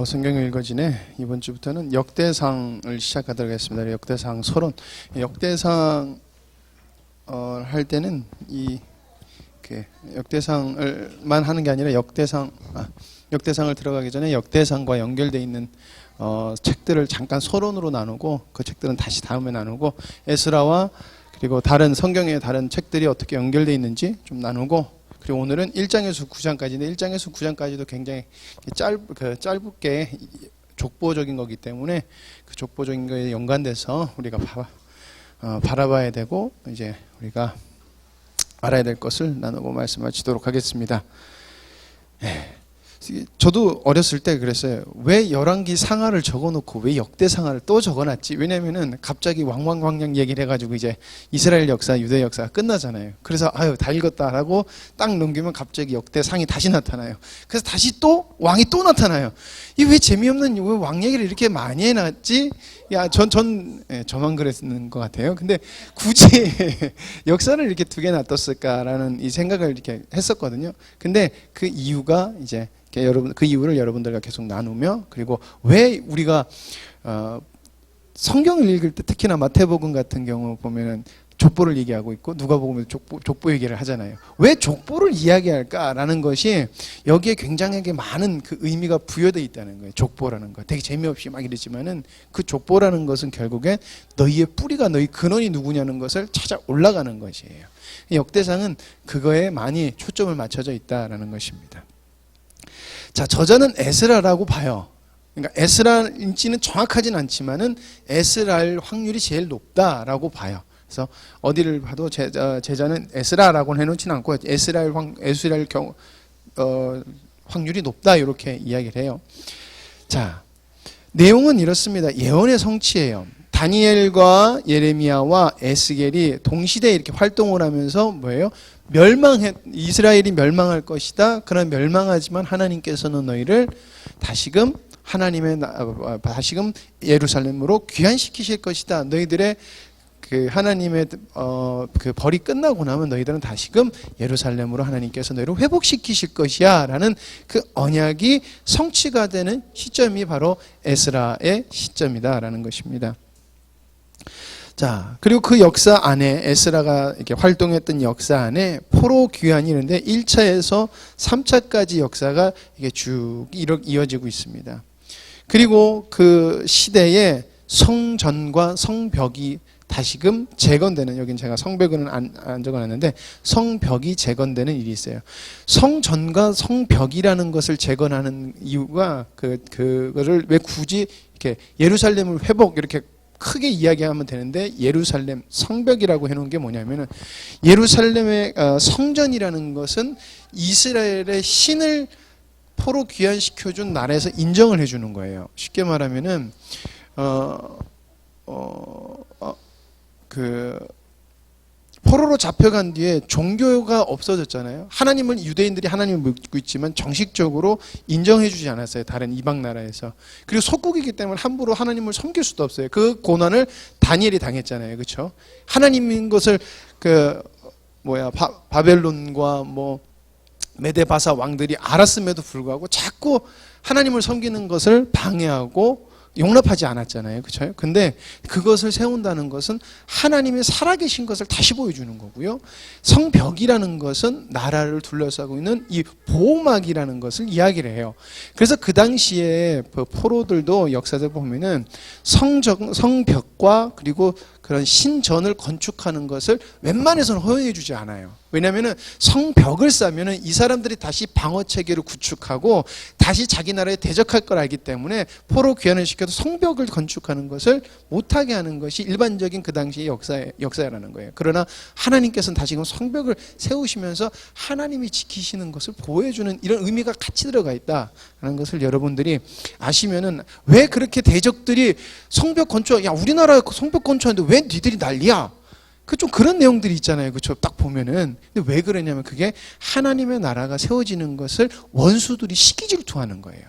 성경을 읽어지네. 이번 주부터는 역대상을 시작하도록 하겠습니다. 역대상 서론. 역대상 할 때는 역대상을만 하는 게 아니라 역대상을 들어가기 전에 역대상과 연결되어 있는 책들을 잠깐 서론으로 나누고, 그 책들은 다시 다음에 나누고, 에스라와 그리고 다른 성경의 다른 책들이 어떻게 연결되어 있는지 좀 나누고, 그리고 오늘은 1장에서 9장까지인데 1장에서 9장까지도 굉장히 짧게 족보적인 거기 때문에 그 족보적인 거에 연관돼서 우리가 바라봐야 되고, 이제 우리가 알아야 될 것을 나누고 말씀하시도록 하겠습니다. 저도 어렸을 때 그랬어요. 왜 열왕기 상하를 적어놓고 왜 역대상하를 또 적어놨지? 왜냐면은 갑자기 왕왕왕냥 얘기를 해가지고 이제 이스라엘 역사, 유대 역사가 끝나잖아요. 그래서 다 읽었다라고 딱 넘기면 갑자기 역대상이 다시 나타나요. 그래서 다시 또 왕이 또 나타나요. 이 왜 재미없는 왜 왕 얘기를 이렇게 많이 해놨지? 저만 그랬는 것 같아요. 근데 굳이 역사를 이렇게 두 개 놔뒀을까라는 이 생각을 이렇게 했었거든요. 근데 그 이유가 이제 그 이유를 여러분들과 계속 나누며, 그리고 왜 우리가 성경을 읽을 때 특히나 마태복음 같은 경우 보면은 족보를 얘기하고 있고 누가복음에도 족보 얘기를 하잖아요. 왜 족보를 이야기할까라는 것이 여기에 굉장하게 많은 그 의미가 부여되어 있다는 거예요. 족보라는 거 되게 재미없이 막 이러지만은 그 족보라는 것은 결국엔 너희의 뿌리가, 너희 근원이 누구냐는 것을 찾아 올라가는 것이에요. 역대상은 그거에 많이 초점을 맞춰져 있다라는 것입니다. 자, 저자는 에스라라고 봐요. 그러니까 에스라인지는 정확하진 않지만은 에스라일 확률이 제일 높다라고 봐요. 그래서 어디를 봐도 제자는 에스라라고는 해놓지는 않고 에스라일 확률이 높다 이렇게 이야기를 해요. 자, 내용은 이렇습니다. 예언의 성취예요. 다니엘과 예레미야와 에스겔이 동시대에 이렇게 활동을 하면서 뭐예요? 이스라엘이 멸망할 것이다. 그러나 멸망하지만 하나님께서는 너희를 다시금 예루살렘으로 귀환시키실 것이다. 너희들의 그 하나님의 그 벌이 끝나고 나면 너희들은 다시금 예루살렘으로 하나님께서 너희를 회복시키실 것이야 라는 그 언약이 성취가 되는 시점이 바로 에스라의 시점이다 라는 것입니다. 자, 그리고 그 역사 안에 에스라가 이렇게 활동했던 역사 안에 포로 귀환이 있는데 1차에서 3차까지 역사가 이게 쭉 이어지고 있습니다. 그리고 그 시대에 성전과 성벽이 다시금 재건되는, 여긴 제가 성벽은 안 적어놨는데 성벽이 재건되는 일이 있어요. 성전과 성벽이라는 것을 재건하는 이유가 그거를 왜 굳이 이렇게 예루살렘을 회복 이렇게 크게 이야기하면 되는데 예루살렘 성벽이라고 해놓은 게 뭐냐면은 예루살렘의 성전이라는 것은 이스라엘의 신을 포로 귀환시켜준 나라에서 인정을 해주는 거예요. 쉽게 말하면은 포로로 잡혀간 뒤에 종교가 없어졌잖아요. 유대인들이 하나님을 믿고 있지만 정식적으로 인정해주지 않았어요. 다른 이방 나라에서. 그리고 속국이기 때문에 함부로 하나님을 섬길 수도 없어요. 그 고난을 다니엘이 당했잖아요. 그렇죠? 하나님인 것을 바벨론과 메데바사 왕들이 알았음에도 불구하고 자꾸 하나님을 섬기는 것을 방해하고 용납하지 않았잖아요. 그렇죠? 근데 그것을 세운다는 것은 하나님이 살아계신 것을 다시 보여주는 거고요. 성벽이라는 것은 나라를 둘러싸고 있는 이 보호막이라는 것을 이야기를 해요. 그래서 그 당시에 포로들도 역사를 보면은 성벽과 그리고 그런 신전을 건축하는 것을 웬만해서는 허용해 주지 않아요. 왜냐하면 성벽을 쌓으면 이 사람들이 다시 방어 체계를 구축하고 다시 자기 나라에 대적할 걸 알기 때문에 포로 귀환을 시켜도 성벽을 건축하는 것을 못하게 하는 것이 일반적인 그 당시의 역사라는 거예요. 그러나 하나님께서는 다시금 성벽을 세우시면서 하나님이 지키시는 것을 보여주는 이런 의미가 같이 들어가 있다는 것을 여러분들이 아시면은 왜 그렇게 대적들이 성벽 건축, 우리나라 성벽 건축하는데 왜 니들이 난리야? 좀 그런 내용들이 있잖아요. 그렇죠? 딱 보면은. 근데 왜 그러냐면 그게 하나님의 나라가 세워지는 것을 원수들이 시기질투하는 거예요.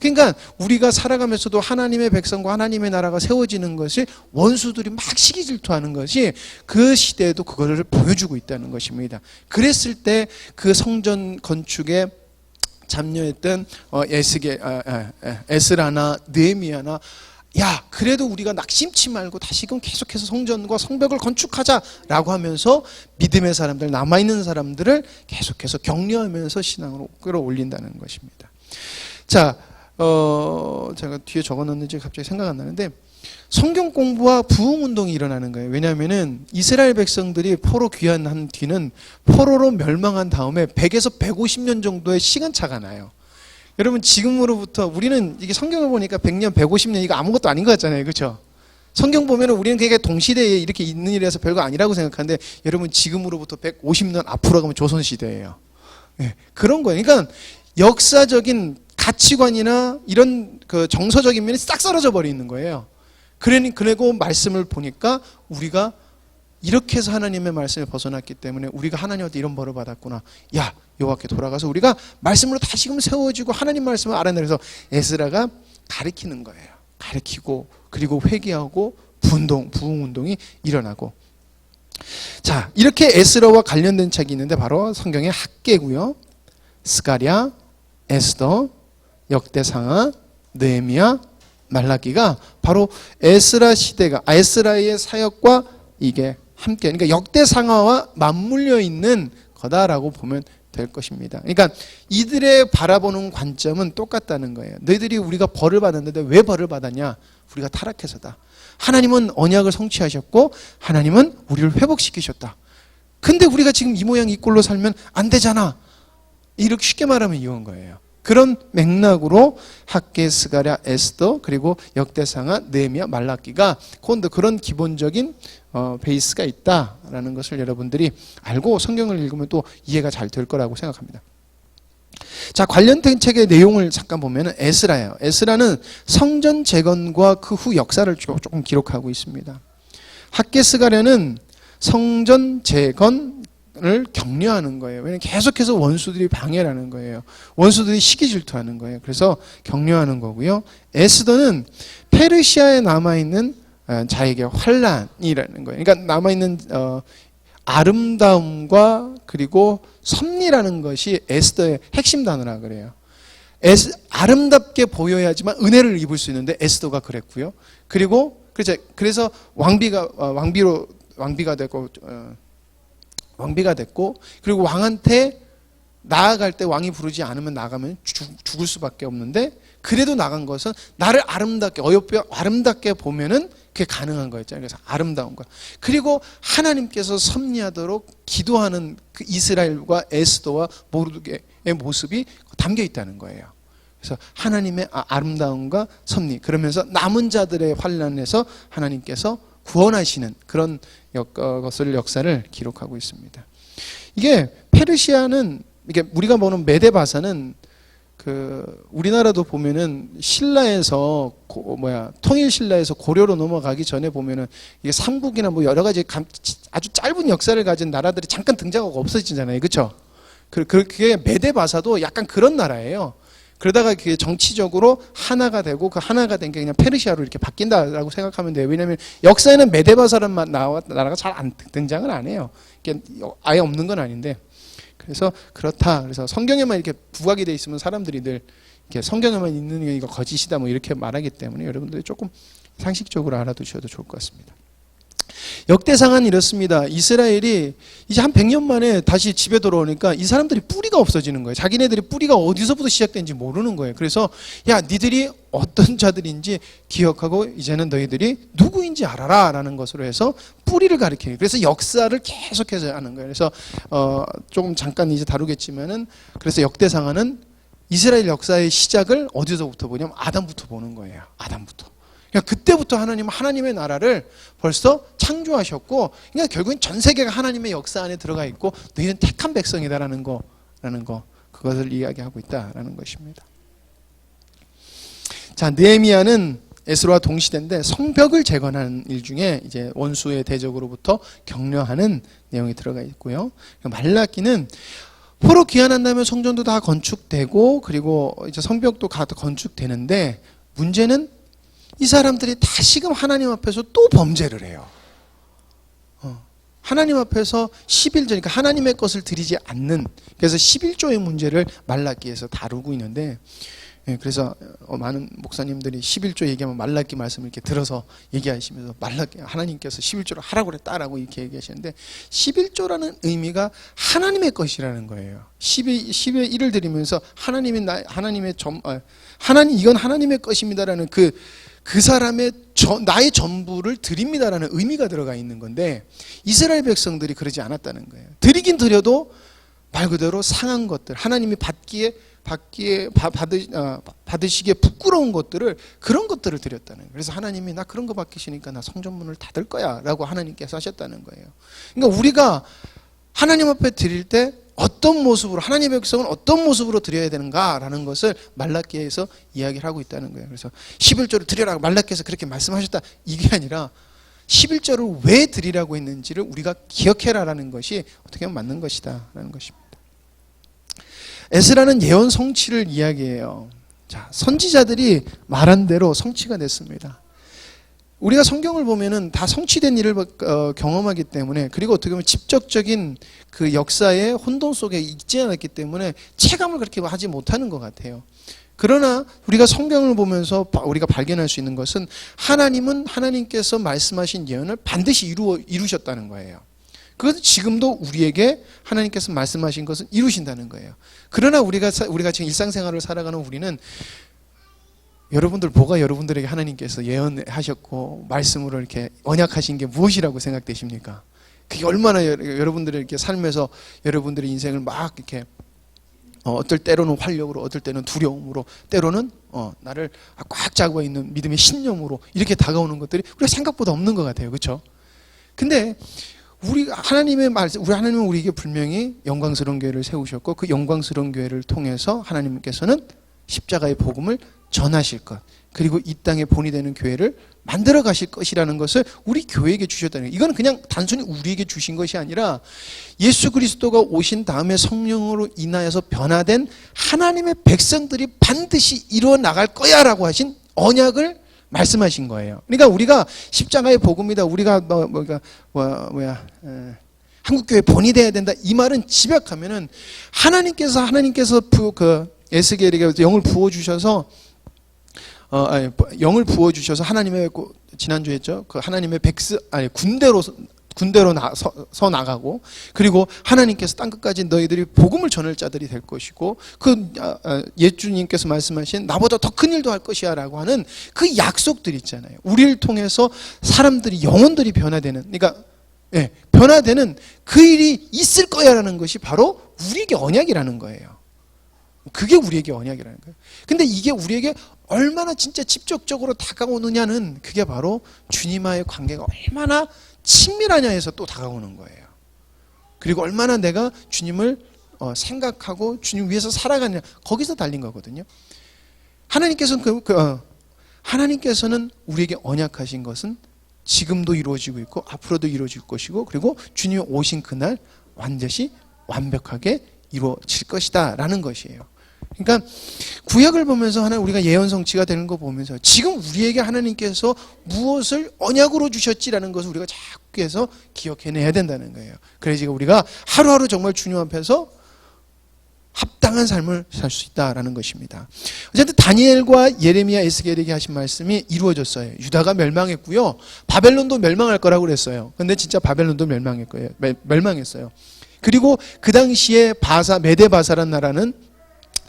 그러니까 우리가 살아가면서도 하나님의 백성과 하나님의 나라가 세워지는 것이 원수들이 막 시기질투하는 것이 그 시대에도 그거를 보여주고 있다는 것입니다. 그랬을 때 그 성전 건축의 참여했던 에스라나 느헤미야나 야 그래도 우리가 낙심치 말고 다시금 계속해서 성전과 성벽을 건축하자라고 하면서 믿음의 사람들, 남아있는 사람들을 계속해서 격려하면서 신앙으로 끌어올린다는 것입니다. 자, 제가 뒤에 적어놨는지 갑자기 생각 안 나는데 성경 공부와 부흥운동이 일어나는 거예요. 왜냐하면은 이스라엘 백성들이 포로 귀환한 뒤는 포로로 멸망한 다음에 100에서 150년 정도의 시간차가 나요. 여러분 지금으로부터 우리는 이게 성경을 보니까 100년, 150년 이거 아무것도 아닌 것 같잖아요. 그렇죠? 성경 보면은 우리는 그게 동시대에 이렇게 있는 일이라서 별거 아니라고 생각하는데 여러분 지금으로부터 150년 앞으로 가면 조선시대예요. 네, 그런 거예요. 그러니까 역사적인 가치관이나 이런 그 정서적인 면이 싹 사라져 버리는 거예요. 그리고 말씀을 보니까 우리가 이렇게 해서 하나님의 말씀을 벗어났기 때문에 우리가 하나님한테 이런 벌을 받았구나. 야 여호와께 돌아가서 우리가 말씀으로 다시금 세워지고 하나님 말씀을 알아내서 에스라가 가르치는 거예요. 가르치고 그리고 회개하고 부흥운동이 일어나고. 자 이렇게 에스라와 관련된 책이 있는데 바로 성경의 학개고요. 스가랴, 에스더, 역대상하, 느헤미야, 말라기가 바로 에스라 시대가 에스라의 사역과 이게 함께 그러니까 역대상하와 맞물려 있는 거다라고 보면 될 것입니다. 그러니까 이들의 바라보는 관점은 똑같다는 거예요. 너희들이 우리가 벌을 받았는데 왜 벌을 받았냐? 우리가 타락해서다. 하나님은 언약을 성취하셨고 하나님은 우리를 회복시키셨다. 근데 우리가 지금 이 모양 이 꼴로 살면 안 되잖아. 이렇게 쉽게 말하면 이런 거예요. 그런 맥락으로 학개, 스가랴, 에스더 그리고 역대상하, 느헤미야, 말라기가 그런 기본적인 베이스가 있다라는 것을 여러분들이 알고 성경을 읽으면 또 이해가 잘 될 거라고 생각합니다. 자 관련된 책의 내용을 잠깐 보면 에스라예요. 에스라는 성전 재건과 그 후 역사를 조금 기록하고 있습니다. 학개, 스가랴는 성전 재건 을 격려하는 거예요. 왜냐하면 계속해서 원수들이 방해를 하는 거예요. 원수들이 시기 질투하는 거예요. 그래서 격려하는 거고요. 에스더는 페르시아에 남아있는 자에게 환란이라는 거예요. 그러니까 남아있는 아름다움과 그리고 섭리라는 것이 에스더의 핵심 단어라 그래요. 아름답게 보여야지만 은혜를 입을 수 있는데 에스더가 그랬고요. 그래서 왕비가 됐고 그리고 왕한테 나아갈 때 왕이 부르지 않으면 나가면 죽을 수밖에 없는데 그래도 나간 것은 나를 아름답게 보면은 그게 가능한 거였잖아요. 그래서 아름다운 거. 그리고 하나님께서 섭리하도록 기도하는 그 이스라엘과 에스더와 모르드게의 모습이 담겨 있다는 거예요. 그래서 하나님의 아름다움과 섭리 그러면서 남은 자들의 환난에서 하나님께서 구원하시는 그런 역사를 기록하고 있습니다. 이게 페르시아는 이게 우리가 보는 메데바사는 그 우리나라도 보면은 신라에서 통일 신라에서 고려로 넘어가기 전에 보면은 이게 삼국이나 뭐 여러 가지 아주 짧은 역사를 가진 나라들이 잠깐 등장하고 없어지잖아요, 그렇죠? 그게 메데바사도 약간 그런 나라예요. 그러다가 그게 정치적으로 하나가 되고 그 하나가 된 게 그냥 페르시아로 이렇게 바뀐다라고 생각하면 돼요. 왜냐하면 역사에는 메데바사라는 나라가 잘 등장을 안 해요. 이게 아예 없는 건 아닌데. 그래서 그렇다. 그래서 성경에만 이렇게 부각이 돼 있으면 사람들이 늘 이렇게 성경에만 있는 게 이거 거짓이다 뭐 이렇게 말하기 때문에 여러분들이 조금 상식적으로 알아두셔도 좋을 것 같습니다. 역대상은 이렇습니다. 이스라엘이 이제 한 100년 만에 다시 집에 돌아오니까 이 사람들이 뿌리가 없어지는 거예요. 자기네들이 뿌리가 어디서부터 시작된지 모르는 거예요. 그래서 야 니들이 어떤 자들인지 기억하고 이제는 너희들이 누구인지 알아라 라는 것으로 해서 뿌리를 가리켜요. 그래서 역사를 계속해서 하는 거예요. 그래서 조금 잠깐 이제 다루겠지만은 그래서 역대상은 이스라엘 역사의 시작을 어디서부터 보냐면 아담부터 보는 거예요. 아담부터. 그러니까 그때부터 하나님은 하나님의 나라를 벌써 창조하셨고, 그러니까 결국엔 전 세계가 하나님의 역사 안에 들어가 있고, 너희는 택한 백성이다라는 거, 그것을 이야기하고 있다라는 것입니다. 자, 느헤미야는 에스라와 동시대인데 성벽을 재건하는 일 중에 이제 원수의 대적으로부터 격려하는 내용이 들어가 있고요. 말라기는 포로 귀환한 다음에 성전도 다 건축되고, 그리고 이제 성벽도 다 건축되는데 문제는 이 사람들이 다시금 하나님 앞에서 또 범죄를 해요. 하나님 앞에서 11조, 그러니까 하나님의 것을 드리지 않는, 그래서 11조의 문제를 말라기에서 다루고 있는데, 그래서 많은 목사님들이 11조 얘기하면 말라기 말씀을 이렇게 들어서 얘기하시면서 말라기 하나님께서 11조를 하라고 그랬다라고 이렇게 얘기하시는데, 11조라는 의미가 하나님의 것이라는 거예요. 10의 1을 드리면서 하나님 이건 하나님의 것입니다라는 그 사람의 나의 전부를 드립니다라는 의미가 들어가 있는 건데, 이스라엘 백성들이 그러지 않았다는 거예요. 드리긴 드려도 말 그대로 상한 것들, 하나님이 받으시기에 부끄러운 것들을, 그런 것들을 드렸다는 거예요. 그래서 하나님이 나 그런 거 받기시니까 나 성전문을 닫을 거야 라고 하나님께서 하셨다는 거예요. 그러니까 우리가 하나님 앞에 드릴 때 어떤 모습으로, 하나님의 백성은 어떤 모습으로 드려야 되는가라는 것을 말라기에서 이야기를 하고 있다는 거예요. 그래서 11조를 드리라고 말라기에서 그렇게 말씀하셨다, 이게 아니라 11조를 왜 드리라고 했는지를 우리가 기억해라라는 것이 어떻게 보면 맞는 것이다 라는 것입니다. 에스라는 예언 성취를 이야기해요. 자, 선지자들이 말한 대로 성취가 됐습니다. 우리가 성경을 보면은 다 성취된 일을 경험하기 때문에, 그리고 어떻게 보면 직접적인 그 역사의 혼돈 속에 있지 않았기 때문에 체감을 그렇게 하지 못하는 것 같아요. 그러나 우리가 성경을 보면서 우리가 발견할 수 있는 것은, 하나님은 하나님께서 말씀하신 예언을 반드시 이루셨다는 거예요. 그것은 지금도 우리에게 하나님께서 말씀하신 것은 이루신다는 거예요. 그러나 우리가 지금 일상생활을 살아가는 우리는, 여러분들 뭐가 여러분들에게 하나님께서 예언하셨고 말씀으로 이렇게 언약하신 게 무엇이라고 생각되십니까? 그게 얼마나 여러분들의 이렇게 삶에서 여러분들의 인생을 막 이렇게 어떨 때로는 활력으로, 어떨 때는 두려움으로, 때로는 나를 꽉 잡고 있는 믿음의 신념으로 이렇게 다가오는 것들이 우리가 생각보다 없는 것 같아요. 그렇죠? 근데 하나님은 우리에게 분명히 영광스러운 교회를 세우셨고, 그 영광스러운 교회를 통해서 하나님께서는 십자가의 복음을 전하실 것, 그리고 이 땅에 본이 되는 교회를 만들어 가실 것이라는 것을 우리 교회에게 주셨다는 거예요. 이건 그냥 단순히 우리에게 주신 것이 아니라, 예수 그리스도가 오신 다음에 성령으로 인하여서 변화된 하나님의 백성들이 반드시 이루어 나갈 거야 라고 하신 언약을 말씀하신 거예요. 그러니까 우리가 십자가의 복음이다, 우리가 한국교회 본이 돼야 된다, 이 말은 집약하면은 하나님께서 에스겔에게 영을 부어주셔서 하나님의, 지난주에 했죠, 그 하나님의 군대로 서 나가고, 그리고 하나님께서 땅끝까지 너희들이 복음을 전할 자들이 될 것이고, 예수님께서 말씀하신 나보다 더 큰 일도 할 것이야 라고 하는 그 약속들 있잖아요. 우리를 통해서 사람들이, 영혼들이 변화되는, 그러니까 변화되는 그 일이 있을 거야 라는 것이 바로 우리에게 언약이라는 거예요. 그게 우리에게 언약이라는 거예요. 근데 이게 우리에게 얼마나 진짜 직접적으로 다가오느냐는, 그게 바로 주님과의 관계가 얼마나 친밀하냐에서 또 다가오는 거예요. 그리고 얼마나 내가 주님을 생각하고 주님 위해서 살아가느냐, 거기서 달린 거거든요. 하나님께서는 우리에게 언약하신 것은 지금도 이루어지고 있고 앞으로도 이루어질 것이고, 그리고 주님이 오신 그날 완전히 완벽하게 이루어질 것이다 라는 것이에요. 그러니까 구약을 보면서 우리가 예언 성취가 되는 거 보면서, 지금 우리에게 하나님께서 무엇을 언약으로 주셨지라는 것을 우리가 자꾸 해서 기억해내야 된다는 거예요. 그래야지 우리가 하루하루 정말 주님 앞에서 합당한 삶을 살 수 있다라는 것입니다. 어쨌든 다니엘과 예레미야, 에스겔에게 하신 말씀이 이루어졌어요. 유다가 멸망했고요, 바벨론도 멸망할 거라고 그랬어요. 근데 진짜 바벨론도 멸망했어요. 그리고 그 당시에 메데바사라는 나라는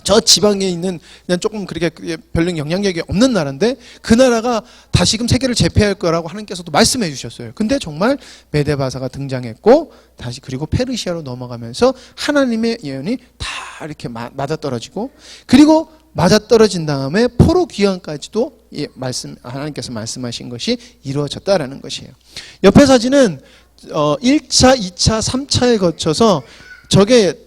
저 지방에 있는 그냥 조금 그렇게 별로 영향력이 없는 나라인데, 그 나라가 다시금 세계를 제패할 거라고 하나님께서도 말씀해 주셨어요. 근데 정말 메데바사가 등장했고, 다시 그리고 페르시아로 넘어가면서 하나님의 예언이 다 이렇게 맞아떨어지고, 그리고 맞아떨어진 다음에 포로 귀환까지도 하나님께서 말씀하신 것이 이루어졌다라는 것이에요. 옆에 사진은 1차, 2차, 3차에 거쳐서, 저게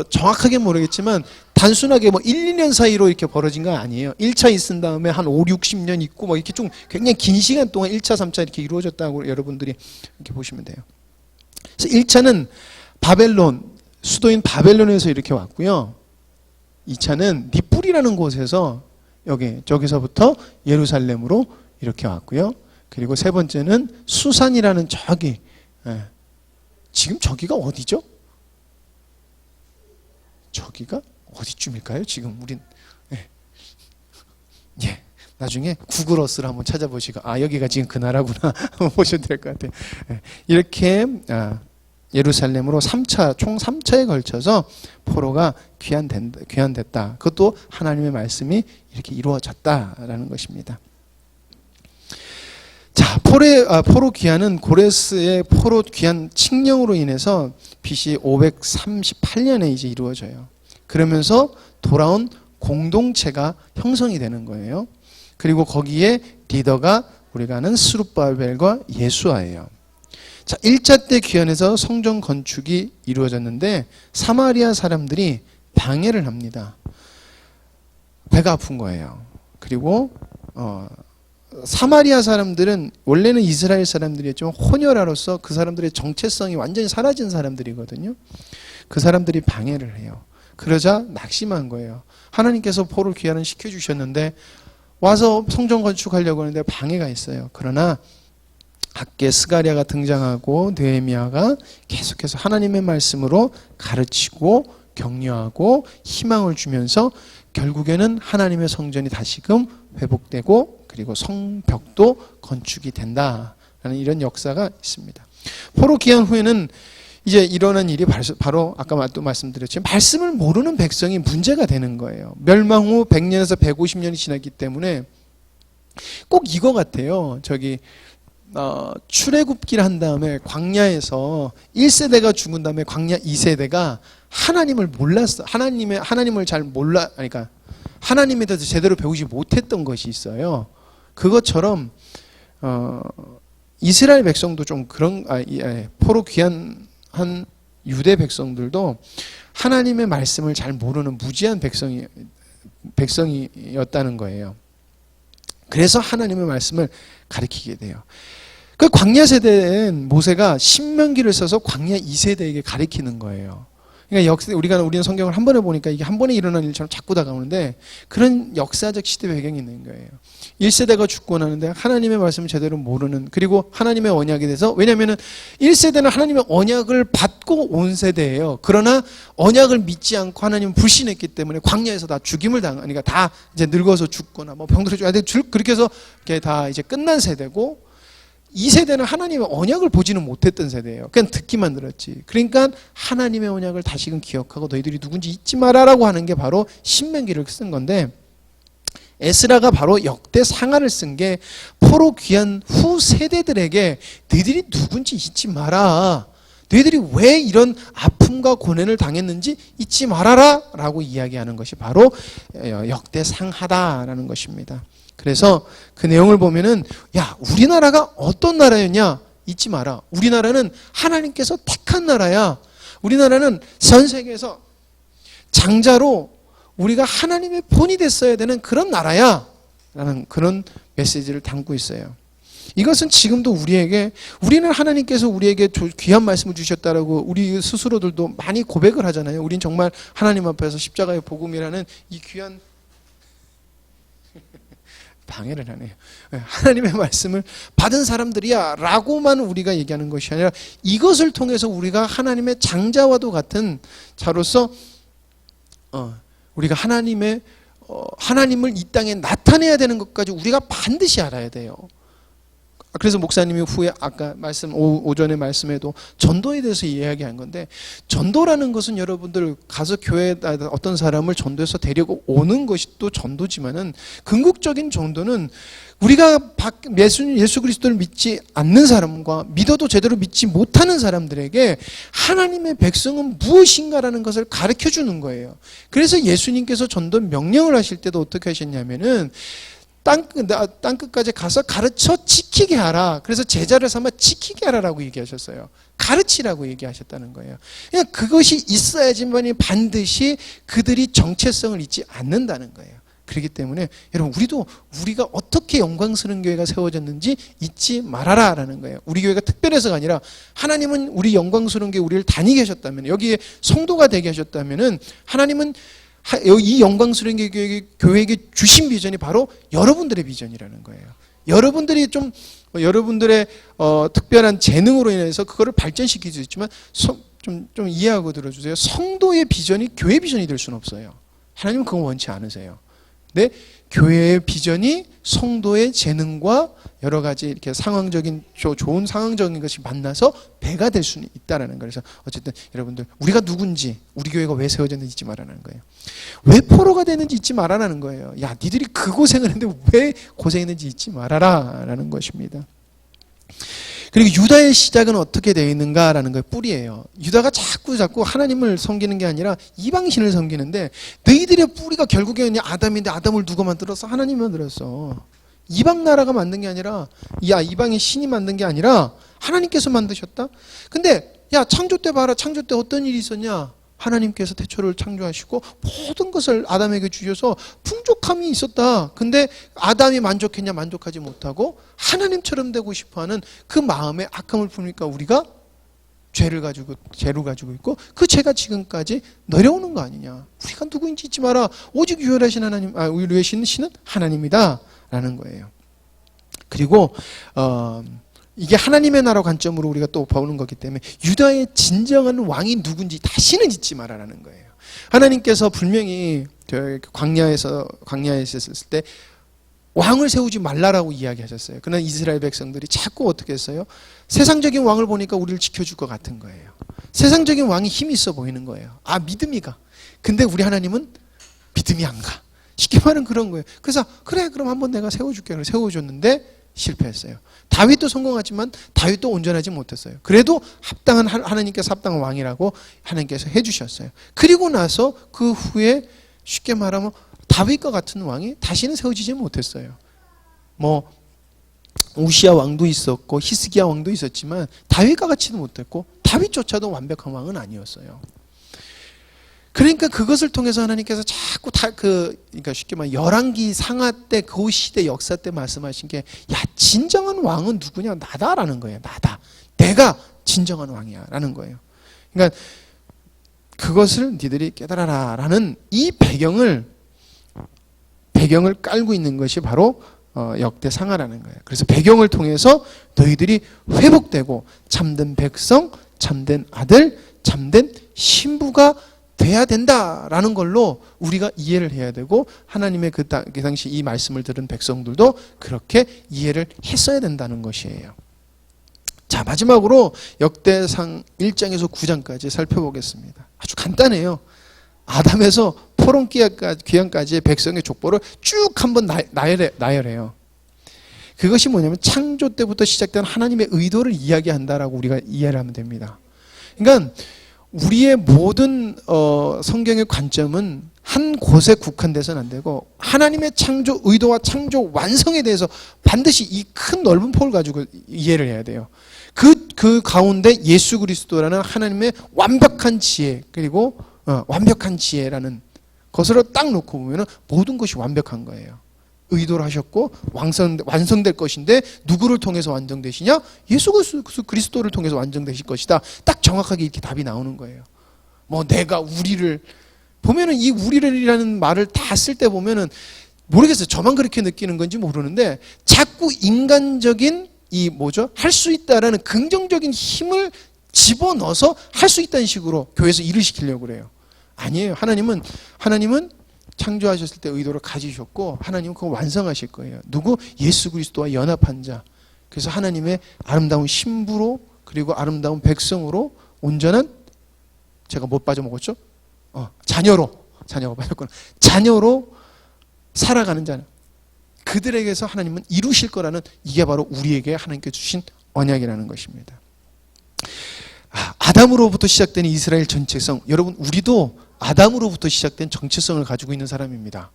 정확하게 모르겠지만 단순하게 1, 2년 사이로 이렇게 벌어진 건 아니에요. 1차 있은 다음에 한 5, 60년 있고 이렇게 좀 굉장히 긴 시간 동안 1차, 3차 이렇게 이루어졌다고 여러분들이 이렇게 보시면 돼요. 그래서 1차는 수도인 바벨론에서 이렇게 왔고요. 2차는 니뿔이라는 곳에서 저기서부터 예루살렘으로 이렇게 왔고요. 그리고 세 번째는 수산이라는 지금 저기가 어디죠? 저기가 어디쯤일까요? 지금 우린 예. 나중에 구글 어스를 한번 찾아보시고 여기가 지금 그 나라구나 한번 보셔도 될 것 같아요. 예. 이렇게 예루살렘으로 총 3차에 걸쳐서 포로가 귀환됐다. 그것도 하나님의 말씀이 이렇게 이루어졌다라는 것입니다. 자, 포로 귀환은 고레스의 포로 귀환 칙령으로 인해서 BC 538년에 이제 이루어져요. 그러면서 돌아온 공동체가 형성이 되는 거예요. 그리고 거기에 리더가 우리가 아는 스룹바벨과 예수아예요. 자, 1차 때 귀환해서 성전 건축이 이루어졌는데 사마리아 사람들이 방해를 합니다. 배가 아픈 거예요. 그리고 사마리아 사람들은 원래는 이스라엘 사람들이었지만 혼혈아로서 그 사람들의 정체성이 완전히 사라진 사람들이거든요. 그 사람들이 방해를 해요. 그러자 낙심한 거예요. 하나님께서 포로를 귀환을 시켜주셨는데 와서 성전 건축하려고 하는데 방해가 있어요. 그러나 학계 스가랴가 등장하고 느헤미야가 계속해서 하나님의 말씀으로 가르치고 격려하고 희망을 주면서 결국에는 하나님의 성전이 다시금 회복되고 그리고 성벽도 건축이 된다라는 이런 역사가 있습니다. 포로 귀환 후에는 이제 일어난 일이 바로 아까 또 말씀드렸지만 말씀을 모르는 백성이 문제가 되는 거예요. 멸망 후 100년에서 150년이 지났기 때문에 꼭 이거 같아요. 출애굽기를 한 다음에 광야에서 1세대가 죽은 다음에 광야 2세대가 하나님을 몰랐어. 하나님을 잘 몰라. 그러니까 하나님에 대해서 제대로 배우지 못했던 것이 있어요. 그것처럼 이스라엘 백성도 좀 그런 포로 귀환한 유대 백성들도 하나님의 말씀을 잘 모르는 무지한 백성이었다는 거예요. 그래서 하나님의 말씀을 가르치게 돼요. 그 광야 세대엔 모세가 신명기를 써서 광야 2세대에게 가르치는 거예요. 그러니까 우리는 성경을 한 번에 보니까 이게 한 번에 일어난 일처럼 자꾸 다가오는데 그런 역사적 시대 배경이 있는 거예요. 1세대가 죽고 나는데 하나님의 말씀을 제대로 모르는, 그리고 하나님의 언약에 대해서, 왜냐하면 1세대는 하나님의 언약을 받고 온 세대예요. 그러나 언약을 믿지 않고 하나님을 불신했기 때문에 광야에서 다 죽임을 그러니까 다 이제 늙어서 죽거나 뭐 병들어 죽고 그렇게 해서 다 이제 끝난 세대고, 2세대는 하나님의 언약을 보지는 못했던 세대예요. 그냥 듣기만 들었지. 그러니까 하나님의 언약을 다시금 기억하고 너희들이 누군지 잊지 마라라고 하는 게 바로 신명기를 쓴 건데, 에스라가 바로 역대 상하를 쓴 게 포로 귀환 후 세대들에게 너희들이 누군지 잊지 마라. 너희들이 왜 이런 아픔과 고난을 당했는지 잊지 말아라 라고 이야기하는 것이 바로 역대 상하다라는 것입니다. 그래서 그 내용을 보면은 우리나라가 어떤 나라였냐 잊지 마라. 우리나라는 하나님께서 택한 나라야. 우리나라는 전 세계에서 장자로 우리가 하나님의 본이 됐어야 되는 그런 나라야 라는 그런 메시지를 담고 있어요. 이것은 지금도 우리는 하나님께서 우리에게 귀한 말씀을 주셨다라고 우리 스스로들도 많이 고백을 하잖아요. 우린 정말 하나님 앞에서 십자가의 복음이라는 이 귀한 방해를 하네요. 하나님의 말씀을 받은 사람들이야 라고만 우리가 얘기하는 것이 아니라 이것을 통해서 우리가 하나님의 장자와도 같은 자로서 우리가 하나님을 이 땅에 나타내야 되는 것까지 우리가 반드시 알아야 돼요. 그래서 목사님이 후에 아까 오전에 말씀에도 전도에 대해서 이야기한 건데, 전도라는 것은 여러분들 가서 교회에 어떤 사람을 전도해서 데리고 오는 것이 또 전도지만은, 궁극적인 전도는 우리가 예수 그리스도를 믿지 않는 사람과 믿어도 제대로 믿지 못하는 사람들에게 하나님의 백성은 무엇인가라는 것을 가르쳐 주는 거예요. 그래서 예수님께서 전도 명령을 하실 때도 어떻게 하셨냐면은 땅끝까지 가서 가르쳐 지키게 하라. 그래서 제자를 삼아 지키게 하라라고 얘기하셨어요. 가르치라고 얘기하셨다는 거예요. 그러니까 그것이 있어야지만 반드시 그들이 정체성을 잊지 않는다는 거예요. 그렇기 때문에 여러분, 우리가 어떻게 영광스러운 교회가 세워졌는지 잊지 말아라라는 거예요. 우리 교회가 특별해서가 아니라 하나님은 우리 영광스러운 교회 우리를 다니게 하셨다면, 여기에 성도가 되게 하셨다면은, 하나님은 이 영광스러운 교회에게 주신 비전이 바로 여러분들의 비전이라는 거예요. 여러분들이 여러분들의 특별한 재능으로 인해서 그거를 발전시킬 수 있지만 좀 이해하고 들어주세요. 성도의 비전이 교회 비전이 될 수는 없어요. 하나님은 그건 원치 않으세요. 근데 교회의 비전이 성도의 재능과 여러 가지 이렇게 상황적인 좋은 상황적인 것이 만나서 배가 될 수는 있다라는 거예요. 그래서 어쨌든 여러분들 우리가 누군지 우리 교회가 왜 세워졌는지 잊지 말라는 거예요. 왜 포로가 되는지 잊지 말아라는 거예요. 야, 니들이 그 고생을 했는데 왜 고생했는지 잊지 말아라라는 것입니다. 그리고 유다의 시작은 어떻게 되어 있는가라는 거예요. 뿌리예요. 유다가 자꾸 하나님을 섬기는 게 아니라 이방신을 섬기는데 너희들의 뿌리가 결국에는 아담인데 아담을 누가 만들었어? 하나님이 만들었어. 이방 나라가 만든 게 아니라 이방의 신이 만든 게 아니라 하나님께서 만드셨다? 근데 창조 때 봐라. 창조 때 어떤 일이 있었냐? 하나님께서 태초를 창조하시고 모든 것을 아담에게 주셔서 풍족함이 있었다. 근데 아담이 만족했냐? 만족하지 못하고 하나님처럼 되고 싶어하는 그 마음에 악함을 품으니까 우리가 죄를 가지고 있고 그 죄가 지금까지 내려오는 거 아니냐? 우리가 누구인지 잊지 마라. 오직 유일하신 하나님, 우리의 신은 하나님이다라는 거예요. 그리고 이게 하나님의 나라 관점으로 우리가 또 보는 거기 때문에 유다의 진정한 왕이 누군지 다시는 잊지 말아라는 거예요. 하나님께서 분명히 광야에 있었을 때 왕을 세우지 말라라고 이야기하셨어요. 그러나 이스라엘 백성들이 자꾸 어떻게 했어요? 세상적인 왕을 보니까 우리를 지켜줄 것 같은 거예요. 세상적인 왕이 힘이 있어 보이는 거예요. 믿음이 가. 근데 우리 하나님은 믿음이 안 가. 쉽게 말하면 그런 거예요. 그래서 그래 그럼 한번 내가 세워줄게. 그래서 세워줬는데 실패했어요. 다윗도 성공하지만 다윗도 온전하지 못했어요. 그래도 하나님께서 합당한 왕이라고 하나님께서 해주셨어요. 그리고 나서 그 후에 쉽게 말하면 다윗과 같은 왕이 다시는 세워지지 못했어요. 우시아 왕도 있었고 히스기야 왕도 있었지만 다윗과 같지도 못했고 다윗조차도 완벽한 왕은 아니었어요. 그러니까 그것을 통해서 하나님께서 자꾸 그러니까 쉽게 말하면 열왕기 상하 때 그 시대 역사 때 말씀하신 게 진정한 왕은 누구냐? 나다라는 거예요. 나다. 내가 진정한 왕이야라는 거예요. 그러니까 그것을 니들이 깨달아라라는 이 배경을 깔고 있는 것이 바로 역대 상하라는 거예요. 그래서 배경을 통해서 너희들이 회복되고 참된 백성, 참된 아들, 참된 신부가 돼야 된다라는 걸로 우리가 이해를 해야 되고 하나님의 그 당시 이 말씀을 들은 백성들도 그렇게 이해를 했어야 된다는 것이에요. 자, 마지막으로 역대상 1장에서 9장까지 살펴보겠습니다. 아주 간단해요. 아담에서 포론 귀환까지의 백성의 족보를 쭉 한번 나열해요. 그것이 뭐냐면 창조 때부터 시작된 하나님의 의도를 이야기한다라고 우리가 이해를 하면 됩니다. 그러니까 우리의 모든 성경의 관점은 한 곳에 국한돼서는 안 되고 하나님의 창조 의도와 창조 완성에 대해서 반드시 이 큰 넓은 폭을 가지고 이해를 해야 돼요. 그 가운데 예수 그리스도라는 하나님의 완벽한 지혜 그리고 완벽한 지혜라는 것으로 딱 놓고 보면 모든 것이 완벽한 거예요. 의도를 하셨고 완성될 것인데 누구를 통해서 완성되시냐? 예수 그리스도를 통해서 완성되실 것이다. 딱 정확하게 이렇게 답이 나오는 거예요. 내가 우리를 보면은 이 우리를이라는 말을 다 쓸 때 보면은 모르겠어요. 저만 그렇게 느끼는 건지 모르는데 자꾸 인간적인 할 수 있다라는 긍정적인 힘을 집어넣어서 할 수 있다는 식으로 교회에서 일을 시키려고 그래요. 아니에요. 하나님은 창조하셨을 때 의도를 가지셨고 하나님은 그거 완성하실 거예요. 누구? 예수 그리스도와 연합한 자. 그래서 하나님의 아름다운 신부로 그리고 아름다운 백성으로 온전한 제가 못 빠져먹었죠? 자녀가 빠졌구나. 자녀로 살아가는 자는 그들에게서 하나님은 이루실 거라는 이게 바로 우리에게 하나님께 주신 언약이라는 것입니다. 아담으로부터 시작된 이스라엘 전체성. 여러분 우리도 아담으로부터 시작된 정체성을 가지고 있는 사람입니다.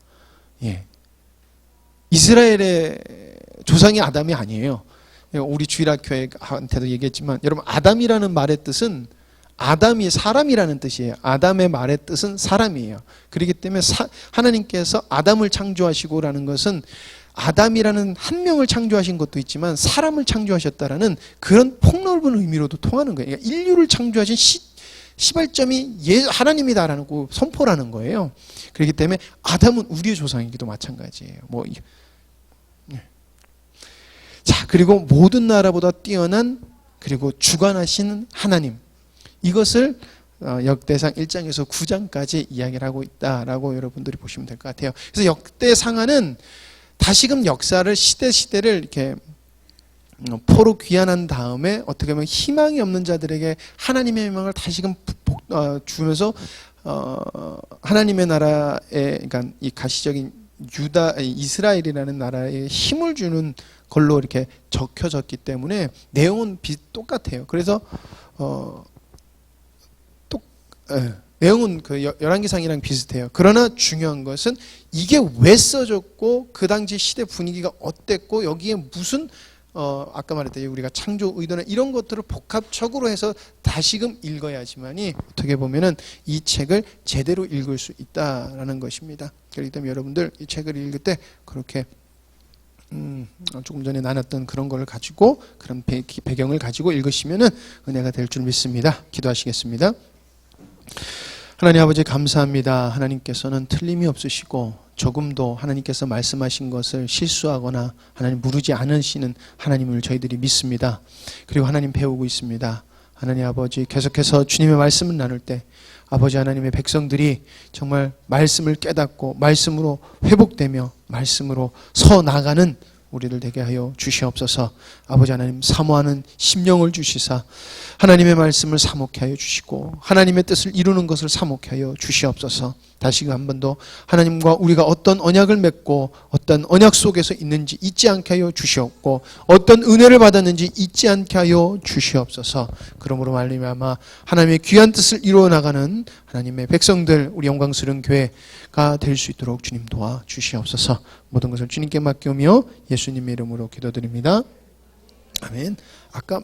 예. 이스라엘의 조상이 아담이 아니에요. 우리 주일학교한테도 얘기했지만 여러분 아담이라는 말의 뜻은 아담이 사람이라는 뜻이에요. 아담의 말의 뜻은 사람이에요. 그렇기 때문에 하나님께서 아담을 창조하시고라는 것은 아담이라는 한 명을 창조하신 것도 있지만 사람을 창조하셨다라는 그런 폭넓은 의미로도 통하는 거예요. 그러니까 인류를 창조하신 시발점이 하나님이다라는 거 선포라는 거예요. 그렇기 때문에 아담은 우리의 조상이기도 마찬가지예요. 자, 그리고 모든 나라보다 뛰어난 그리고 주관하시는 하나님, 이것을 역대상 1장에서 9장까지 이야기를 하고 있다라고 여러분들이 보시면 될 것 같아요. 그래서 역대상하는 다시금 역사를 시대를 이렇게 포로 귀환한 다음에 어떻게 보면 희망이 없는 자들에게 하나님의 희망을 다시금 주면서 하나님의 나라에, 그러니까 이 가시적인 이스라엘이라는 나라에 힘을 주는 걸로 이렇게 적혀졌기 때문에 내용은 똑같아요. 그래서 내용은 그 열왕기상이랑 비슷해요. 그러나 중요한 것은 이게 왜 써졌고 그 당시 시대 분위기가 어땠고 여기에 무슨 아까 말했듯이 우리가 창조 의도나 이런 것들을 복합적으로 해서 다시금 읽어야지만이 어떻게 보면은 이 책을 제대로 읽을 수 있다라는 것입니다. 그렇기 때문에 여러분들 이 책을 읽을 때 그렇게 조금 전에 나눴던 그런 걸 가지고 그런 배경을 가지고 읽으시면은 은혜가 될 줄 믿습니다. 기도하시겠습니다. 하나님 아버지 감사합니다. 하나님께서는 틀림이 없으시고 조금도 하나님께서 말씀하신 것을 실수하거나 하나님 무르지 않으시는 하나님을 저희들이 믿습니다. 그리고 하나님 배우고 있습니다. 하나님 아버지 계속해서 주님의 말씀을 나눌 때 아버지 하나님의 백성들이 정말 말씀을 깨닫고 말씀으로 회복되며 말씀으로 서 나가는 우리를 되게 하여 주시옵소서. 아버지 하나님 사모하는 심령을 주시사 하나님의 말씀을 사모케 하여 주시고 하나님의 뜻을 이루는 것을 사모케 하여 주시옵소서. 다시 한 번 더 하나님과 우리가 어떤 언약을 맺고 어떤 언약 속에서 있는지 잊지 않게 하여 주시옵고 어떤 은혜를 받았는지 잊지 않게 하여 주시옵소서. 그러므로 말미암아 하나님의 귀한 뜻을 이루어 나가는 하나님의 백성들, 우리 영광스러운 교회가 될 수 있도록 주님 도와 주시옵소서. 모든 것을 주님께 맡기며 예수님의 이름으로 기도드립니다. 아멘. 아까